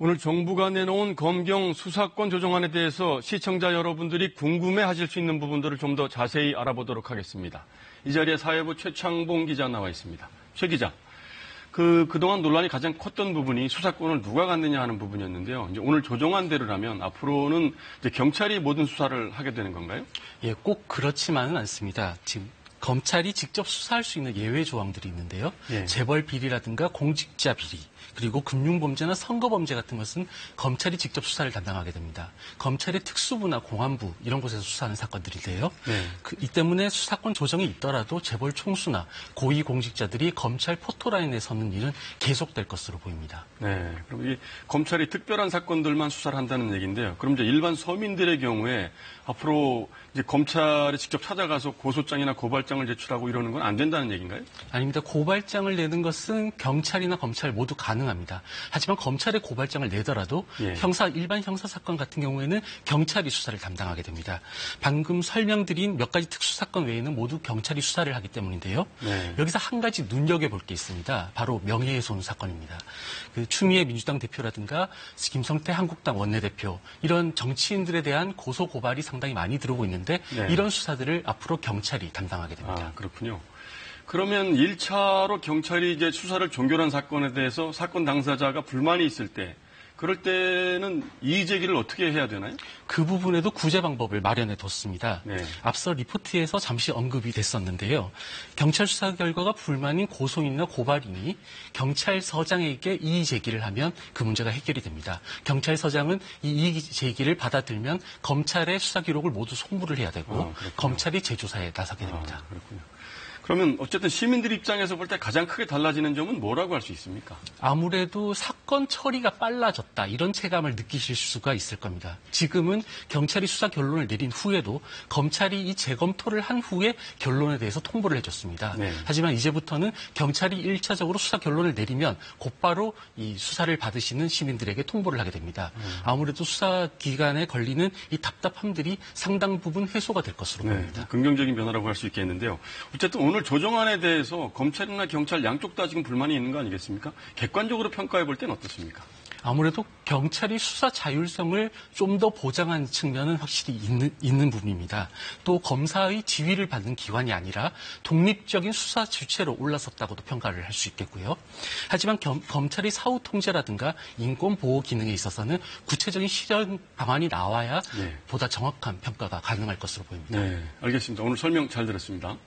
오늘 정부가 내놓은 검경 수사권 조정안에 대해서 시청자 여러분들이 궁금해하실 수 있는 부분들을 좀 더 자세히 알아보도록 하겠습니다. 이 자리에 사회부 최창봉 기자 나와 있습니다. 최 기자, 그동안 논란이 가장 컸던 부분이 수사권을 누가 갖느냐 하는 부분이었는데요. 이제 오늘 조정안대로라면 앞으로는 이제 경찰이 모든 수사를 하게 되는 건가요? 예, 꼭 그렇지만은 않습니다. 지금 검찰이 직접 수사할 수 있는 예외 조항들이 있는데요. 예. 재벌 비리라든가 공직자 비리, 그리고 금융범죄나 선거범죄 같은 것은 검찰이 직접 수사를 담당하게 됩니다. 검찰의 특수부나 공안부 이런 곳에서 수사하는 사건들인데요. 네. 이 때문에 수사권 조정이 있더라도 재벌 총수나 고위공직자들이 검찰 포토라인에 서는 일은 계속될 것으로 보입니다. 네. 그럼 이 검찰이 특별한 사건들만 수사를 한다는 얘기인데요. 그럼 이제 일반 서민들의 경우에 앞으로 이제 검찰에 직접 찾아가서 고소장이나 고발장을 제출하고 이러는 건 안 된다는 얘기인가요? 아닙니다. 고발장을 내는 것은 경찰이나 검찰 모두 가능합니다. 하지만 검찰에 고발장을 내더라도 예. 일반 형사 사건 같은 경우에는 경찰이 수사를 담당하게 됩니다. 방금 설명드린 몇 가지 특수 사건 외에는 모두 경찰이 수사를 하기 때문인데요. 네. 여기서 한 가지 눈여겨볼 게 있습니다. 바로 명예훼손 사건입니다. 추미애 민주당 대표라든가 김성태 한국당 원내대표 이런 정치인들에 대한 고소 고발이 상당히 많이 들어오고 있는데 네. 이런 수사들을 앞으로 경찰이 담당하게 됩니다. 아, 그렇군요. 그러면 1차로 경찰이 이제 수사를 종결한 사건에 대해서 사건 당사자가 불만이 있을 때 그럴 때는 이의 제기를 어떻게 해야 되나요? 그 부분에도 구제 방법을 마련해 뒀습니다. 네. 앞서 리포트에서 잠시 언급이 됐었는데요. 경찰 수사 결과가 불만인 고소인이나 고발인이 경찰서장에게 이의 제기를 하면 그 문제가 해결이 됩니다. 경찰서장은 이 이의 제기를 받아들면 검찰의 수사 기록을 모두 송부를 해야 되고 검찰이 재조사에 나서게 됩니다. 그렇군요. 그러면 어쨌든 시민들 입장에서 볼 때 가장 크게 달라지는 점은 뭐라고 할 수 있습니까? 아무래도 사건 처리가 빨라졌다 이런 체감을 느끼실 수가 있을 겁니다. 지금은 경찰이 수사 결론을 내린 후에도 검찰이 이 재검토를 한 후에 결론에 대해서 통보를 해줬습니다. 네. 하지만 이제부터는 경찰이 1차적으로 수사 결론을 내리면 곧바로 이 수사를 받으시는 시민들에게 통보를 하게 됩니다. 아무래도 수사 기간에 걸리는 이 답답함들이 상당 부분 해소가 될 것으로 보입니다. 긍정적인 변화라고 할 수 있겠는데요. 어쨌든 오늘 조정안에 대해서 검찰이나 경찰 양쪽 다 지금 불만이 있는 거 아니겠습니까? 객관적으로 평가해 볼 때는 어떻습니까? 아무래도 경찰이 수사 자율성을 좀 더 보장한 측면은 확실히 있는 부분입니다. 또 검사의 지휘를 받는 기관이 아니라 독립적인 수사 주체로 올라섰다고도 평가를 할 수 있겠고요. 하지만 검찰의 사후 통제라든가 인권 보호 기능에 있어서는 구체적인 실현 방안이 나와야 보다 정확한 평가가 가능할 것으로 보입니다. 네, 알겠습니다. 오늘 설명 잘 들었습니다.